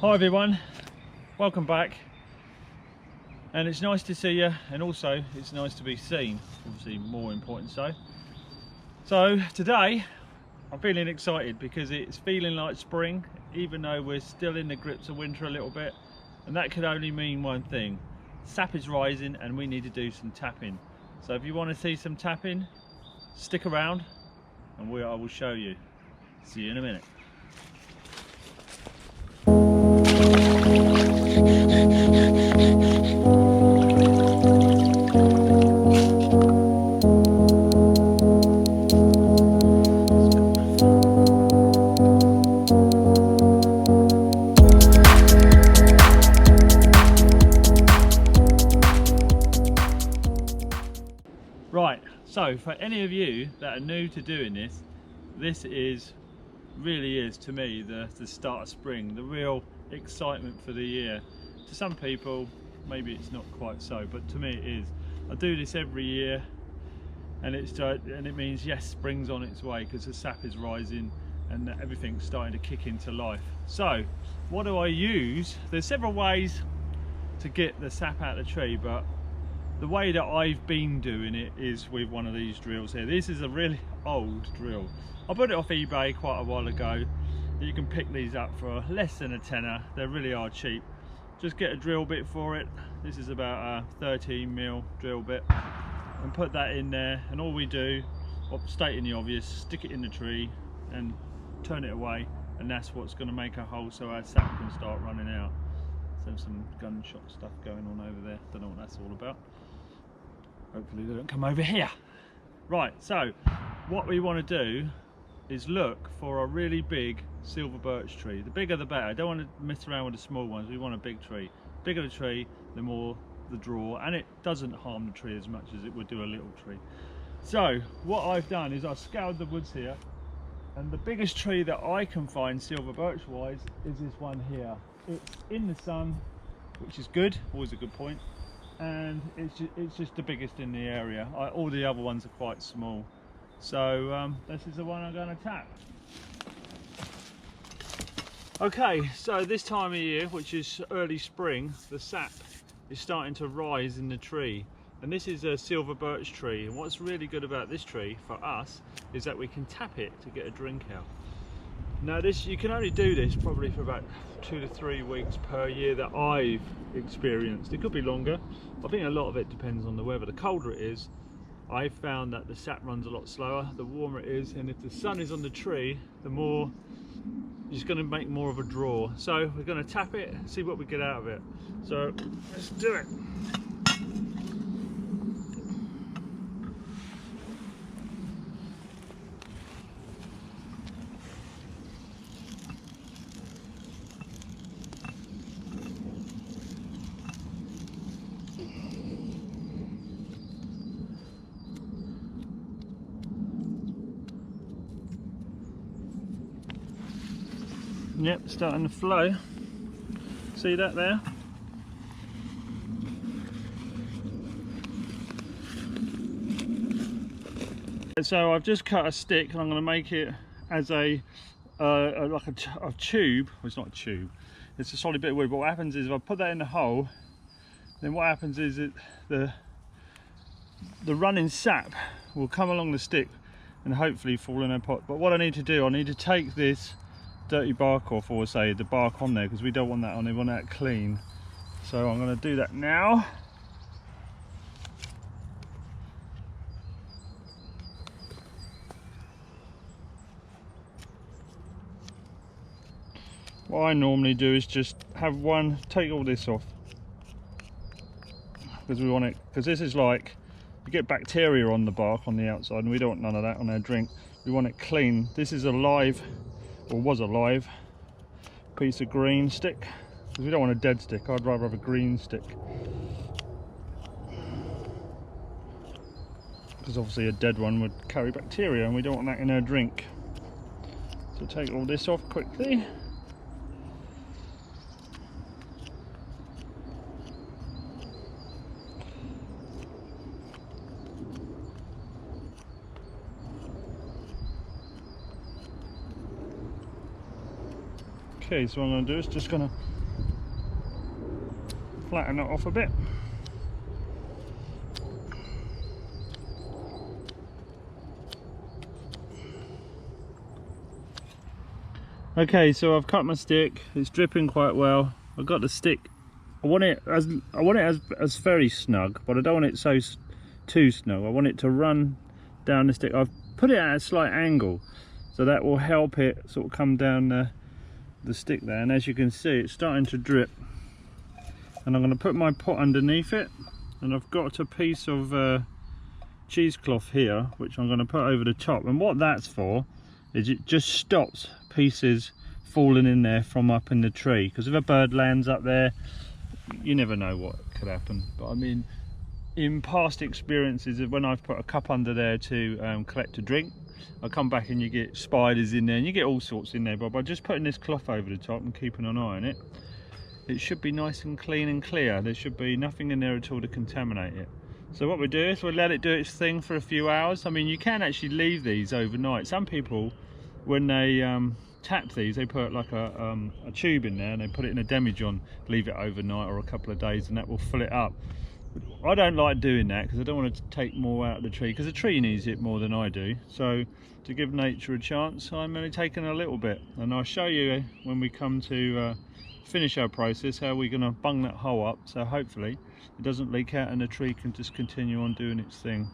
Hi everyone, welcome back, and it's nice to see you, and also it's nice to be seen, obviously more important so today I'm feeling excited because it's feeling like spring, even though we're still in the grips of winter a little bit, and that could only mean one thing: sap is rising and we need to do some tapping. So if you want to see some tapping, stick around and I will show you. See you in a minute. Right, so for any of you that are new to doing this, this really is to me the start of spring, the real excitement for the year. To some people maybe it's not quite so, but to me it is. I do this every year, and it means yes, spring's on its way because the sap is rising and everything's starting to kick into life. So what do I use? There's several ways to get the sap out of the tree, but the way that I've been doing it is with one of these drills here. This is a really old drill. I bought it off eBay quite a while ago. You can pick these up for less than a tenner. They really are cheap. Just get a drill bit for it. This is about a 13mm drill bit, and put that in there, and all we do, stating the obvious, stick it in the tree and turn it away, and that's what's going to make a hole so our sap can start running out. So some gunshot stuff going on over there, don't know what that's all about. Hopefully they don't come over here. Right, so what we want to do is look for a really big silver birch tree. The bigger the better. I don't want to mess around with the small ones. We want a big tree. The bigger the tree, the more the draw, and it doesn't harm the tree as much as it would do a little tree. So what I've done is I've scoured the woods here, and the biggest tree that I can find silver birch wise is this one here. It's in the sun, which is good, always a good point, and it's just the biggest in the area. All the other ones are quite small. So this is the one I'm going to tap. Okay, so this time of year, which is early spring, the sap is starting to rise in the tree, and this is a silver birch tree, and what's really good about this tree for us is that we can tap it to get a drink out. Now you can only do this probably for about 2 to 3 weeks per year that I've experienced. It could be longer. I think a lot of it depends on the weather. The colder it is, I've found that the sap runs a lot slower. The warmer it is, and if the sun is on the tree, the more it's going to make more of a draw. So we're going to tap it and see what we get out of it. So let's do it. Yep, starting to flow. See that there? So I've just cut a stick, and I'm going to make it as a tube. Well, it's not a tube, it's a solid bit of wood, but what happens is if I put that in the hole, then what happens is the running sap will come along the stick and hopefully fall in a pot. But what I need to do, I need to take this dirty bark off, or say the bark on there, because we don't want that on, we want that clean. So I'm going to do that now. What I normally do is just have one, take all this off, because we want it, because this is like, you get bacteria on the bark on the outside, and we don't want none of that on our drink. We want it clean. This is a live, or was a live, piece of green stick, because we don't want a dead stick. I'd rather have a green stick, because obviously a dead one would carry bacteria, and we don't want that in our drink. So take all this off quickly. Okay, so what I'm going to do is just going to flatten it off a bit. Okay, so I've cut my stick. It's dripping quite well. I've got the stick. I want it as very snug, but I don't want it so too snug. I want it to run down the stick. I've put it at a slight angle, so that will help it sort of come down the stick there. And as you can see, it's starting to drip. And I'm going to put my pot underneath it, and I've got a piece of cheesecloth here, which I'm going to put over the top. And what that's for is it just stops pieces falling in there from up in the tree, because if a bird lands up there, you never know what could happen. But I mean, in past experiences of when I've put a cup under there to collect a drink, I come back and you get spiders in there and you get all sorts in there, but by just putting this cloth over the top and keeping an eye on it, it should be nice and clean and clear. There should be nothing in there at all to contaminate it. So what we do is we'll let it do its thing for a few hours. I mean, you can actually leave these overnight. Some people, when they tap these, they put like a tube in there and they put it in a demijohn, leave it overnight or a couple of days, and that will fill it up. I don't like doing that because I don't want to take more out of the tree, because the tree needs it more than I do. So to give nature a chance, I'm only taking a little bit, and I'll show you when we come to finish our process how we're going to bung that hole up, so hopefully it doesn't leak out and the tree can just continue on doing its thing.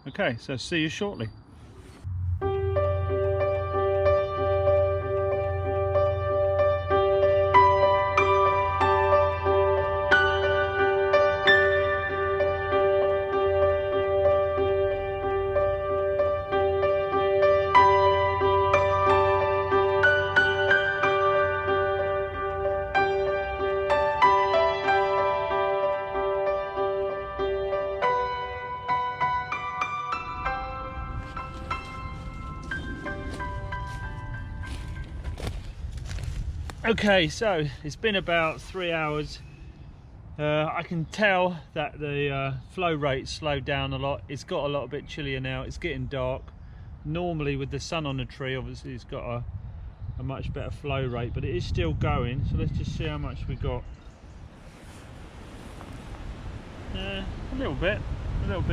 Okay, so see you shortly. Okay, so it's been about 3 hours. I can tell that the flow rate slowed down a lot. It's got a lot bit chillier now. It's getting dark. Normally with the sun on the tree, obviously it's got a much better flow rate, but it is still going. So let's just see how much we got. A little bit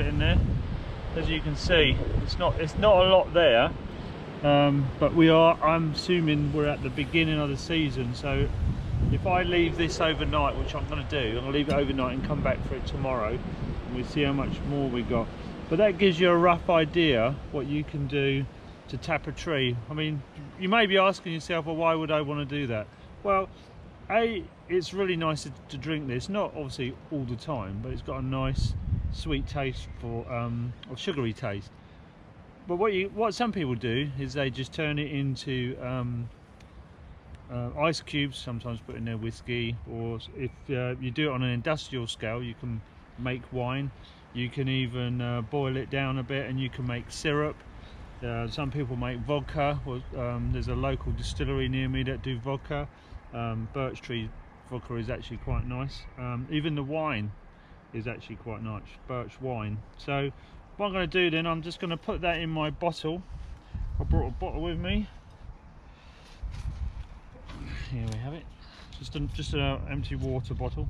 in there. As you can see, it's not a lot there. But I'm assuming we're at the beginning of the season, so if I leave this overnight, which I'm going to do, I'm going to leave it overnight and come back for it tomorrow, and we'll see how much more we got. But that gives you a rough idea what you can do to tap a tree. I mean, you may be asking yourself, well, why would I want to do that? Well, it's really nice to drink this, not obviously all the time, but it's got a nice sweet taste or sugary taste. But what some people do is they just turn it into ice cubes, sometimes put in their whiskey, or if you do it on an industrial scale, you can make wine. You can even boil it down a bit and you can make syrup. Some people make vodka. There's a local distillery near me that do vodka. Birch tree vodka is actually quite nice. Even the wine is actually quite nice, birch wine. So what I'm going to do then, I'm just going to put that in my bottle. I brought a bottle with me. Here we have it. Just an empty water bottle.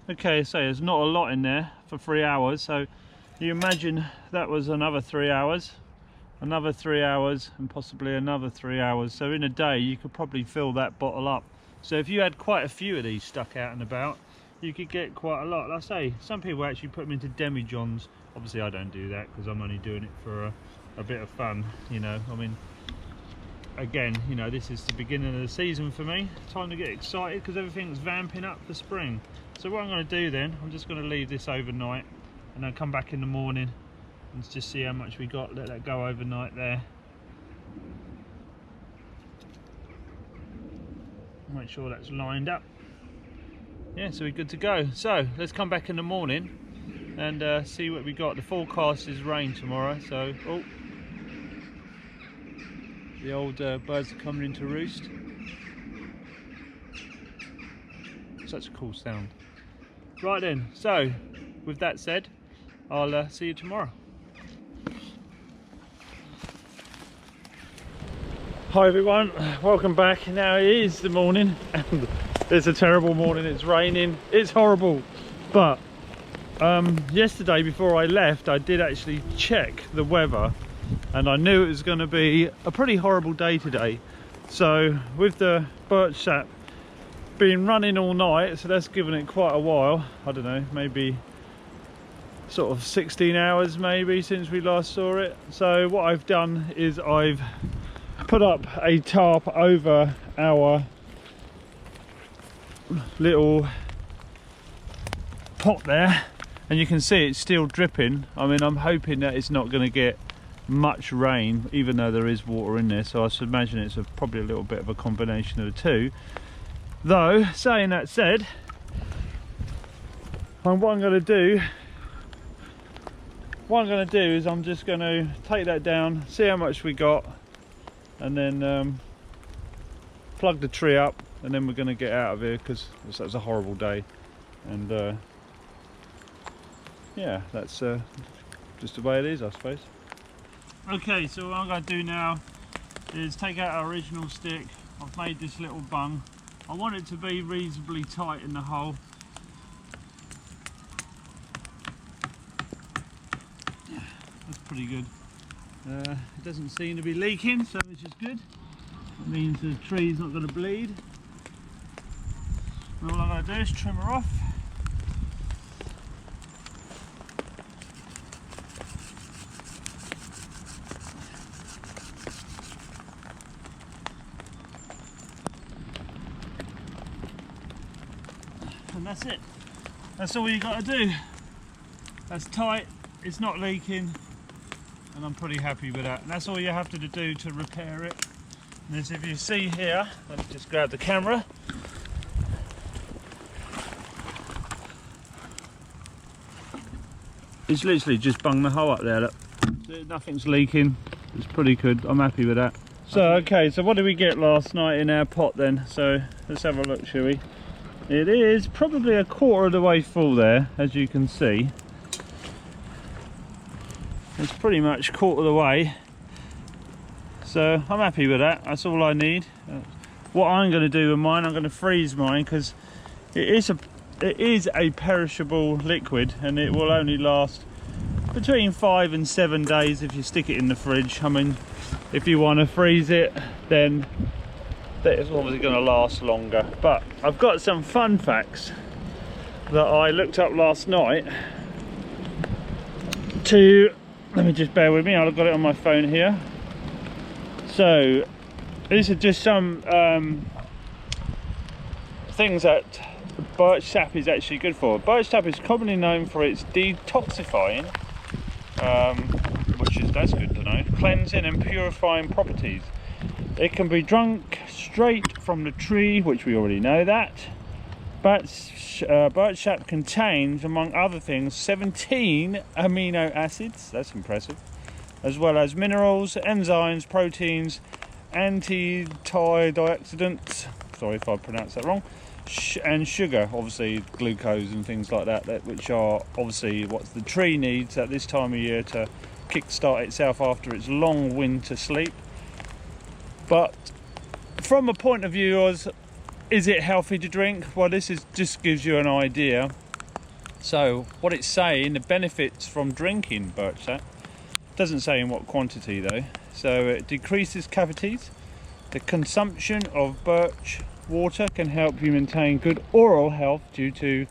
Okay, so there's not a lot in there for 3 hours, so you imagine that was another 3 hours, another 3 hours, and possibly another 3 hours. So in a day you could probably fill that bottle up. So if you had quite a few of these stuck out and about, you could get quite a lot. Like I say, some people actually put them into demijohns. Obviously I don't do that because I'm only doing it for a bit of fun, you know. I mean, again, you know, this is the beginning of the season for me. Time to get excited because everything's vamping up for spring. So what I'm going to do then, I'm just going to leave this overnight and then come back in the morning and just see how much we got. Let that go overnight there. Make sure that's lined up. Yeah, so we're good to go. So let's come back in the morning and see what we got. The forecast is rain tomorrow, so the old birds are coming into roost. such a cool sound. Right then, so with that said, I'll see you tomorrow. Hi everyone, welcome back. Now it is the morning and it's a terrible morning. It's raining, it's horrible. But yesterday before I left, I did actually check the weather and I knew it was going to be a pretty horrible day today. So with the birch sap been running all night, so that's given it quite a while, I don't know, maybe sort of 16 hours maybe since we last saw it. So what I've done is I've put up a tarp over our little pot there, and you can see it's still dripping. I mean, I'm hoping that it's not going to get much rain, even though there is water in there, so I should imagine it's probably a little bit of a combination of the two. Though, saying that said, what I'm going to do is I'm just going to take that down, see how much we got, and then plug the tree up, and then we're going to get out of here because it's a horrible day. And yeah, that's just the way it is, I suppose. Okay, so what I'm going to do now is take out our original stick. I've made this little bung. I want it to be reasonably tight in the hole. Yeah, that's pretty good. It doesn't seem to be leaking, so which is good. That means the tree's not going to bleed. And all I'm going to do is trim her off. And that's it. That's all you got to do. That's tight, it's not leaking, and I'm pretty happy with that. And that's all you have to do to repair it. And as if you see here, let me just grab the camera. It's literally just bung the hole up there, look. Nothing's leaking, it's pretty good, I'm happy with that. So okay, so what did we get last night in our pot then? So let's have a look, shall we? It is probably a quarter of the way full there, as you can see. It's pretty much quarter of the way. So I'm happy with that, that's all I need. What I'm going to do with mine, I'm going to freeze mine because it is a perishable liquid and it will only last between 5 and 7 days if you stick it in the fridge. I mean, if you want to freeze it, then it's obviously going to last longer. But I've got some fun facts that I looked up last night let me just bear with me, I've got it on my phone here. So these are just some things that birch sap is actually good for. Birch sap is commonly known for its detoxifying, that's good to know, cleansing and purifying properties. It can be drunk straight from the tree, which we already know that. But birch sap contains, among other things, 17 amino acids, that's impressive, as well as minerals, enzymes, proteins, antioxidants, sorry if I pronounced that wrong, and sugar, obviously glucose and things like that, which are obviously what the tree needs at this time of year to kickstart itself after its long winter sleep. But from a point of view as is it healthy to drink? Well, this just gives you an idea. So what it's saying, the benefits from drinking birch sap, doesn't say in what quantity though. So it decreases cavities. The consumption of birch water can help you maintain good oral health due to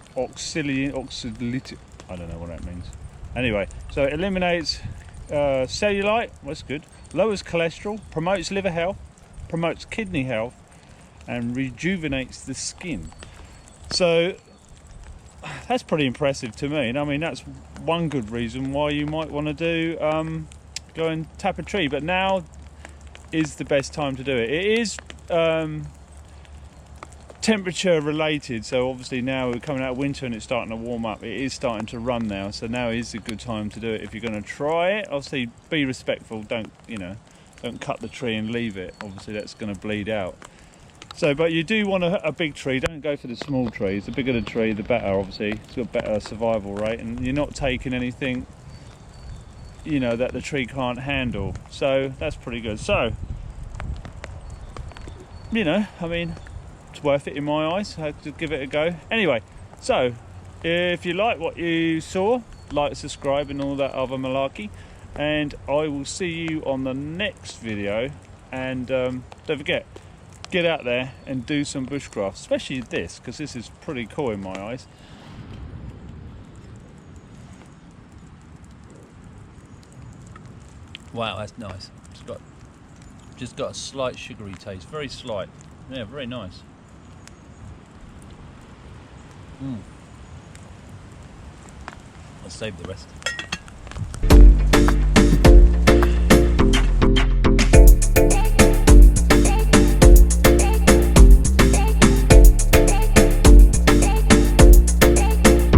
oxalate. I don't know what that means. Anyway, so it eliminates cellulite, that's good, lowers cholesterol, promotes liver health, promotes kidney health, and rejuvenates the skin. So that's pretty impressive to me. And I mean, that's one good reason why you might want to do go and tap a tree. But now is the best time to do it. It is temperature related, so obviously now we're coming out of winter and it's starting to warm up. It is starting to run now, so now is a good time to do it. If you're going to try it, obviously be respectful, don't cut the tree and leave it, obviously that's going to bleed out. So, but you do want a big tree. Don't go for the small trees. The bigger the tree, the better. Obviously, it's got better survival rate, and you're not taking anything, you know, that the tree can't handle. So that's pretty good. So, you know, I mean, it's worth it in my eyes. I have to give it a go. Anyway, so if you like what you saw, like, subscribe, and all that other malarkey. And I will see you on the next video. And don't forget, get out there and do some bushcraft, especially this, because this is pretty cool in my eyes. Wow, that's nice. It's just got a slight sugary taste, very slight. Yeah, very nice. I'll save the rest.